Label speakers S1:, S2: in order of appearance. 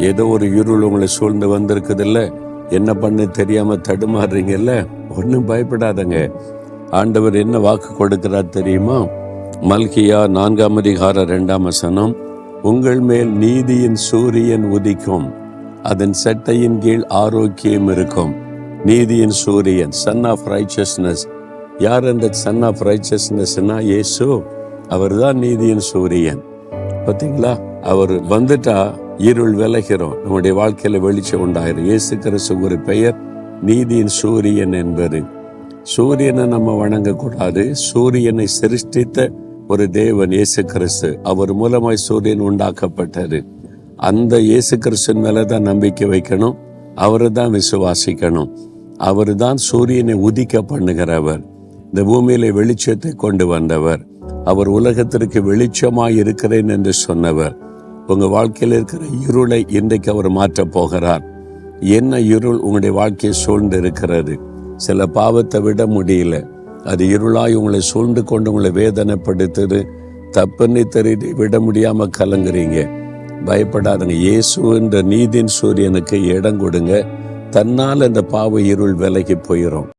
S1: ஏதோ ஒரு இருள் உங்களை சூழ்ந்து வந்திருக்குதுல்ல, என்ன பண்ணு தெரியாம தடுமாறுறீங்கல்ல, ஒன்றும் பயப்படாதங்க. ஆண்டவர் என்ன வாக்கு கொடுக்கிறார் தெரியுமா? மல்கியா 4:2 உங்கள் மேல் நீதியின் சூரியன் உதிக்கும், அதன் செட்டையின் கீழ் ஆரோக்கியம் இருக்கும். நீதியின் சூரியன், சன் ஆஃப் ரைச்சஸ்னஸ். யார் அந்த சன் ஆஃப் ரைச்சஸ்னஸ்னா? இயேசு. அவர் தான் நீதியின் சூரியன். பார்த்தீங்களா? அவர் வந்துட்டா இருள் விலகிறோம், நம்முடைய வாழ்க்கையில வெளிச்சம் உண்டாயிரும். இயேசு கிறிஸ்து ஒரு பெயர் நீதியின் சூரியன் என்பது. சூரியனை நம்ம வணங்கக்கூடாது. சூரியனை சிருஷ்டித்த ஒரு தேவன் இயேசு கிறிஸ்து, அவர் மூலமாய் சூரியன் உண்டாக்கப்பட்டது. அந்த இயேசு கிறிஸ்துவின் மேலதான் நம்பிக்கை வைக்கணும், அவரை தான் விசுவாசிக்கணும். அவர் தான் சூரியனை உதிக்க பண்ணுகிறவர், இந்த பூமியில வெளிச்சத்தை கொண்டு வந்தவர். அவர் உலகத்திற்கு வெளிச்சமாய் இருக்கிறேன் என்று சொன்னவர். உங்க வாழ்க்கையில் இருக்கிற இருளை இன்றைக்கு அவர் மாற்றப் போகிறார். என்ன இருள் உங்களுடைய வாழ்க்கையை சூழ்ந்து இருக்கிறது? சில பாவத்தை விட முடியல, அது இருளாய் உங்களை சூழ்ந்து கொண்டு உங்களை வேதனைப்படுத்துது. தப்புன்னு தெரிந்து விட முடியாம கலங்குறீங்க. பயப்படாதுங்க. இயேசு என்ற நீதியின் சூரியனுக்கு இடம் கொடுங்க. தன்னால் அந்த பாவ இருள் விலகி போயிடும்.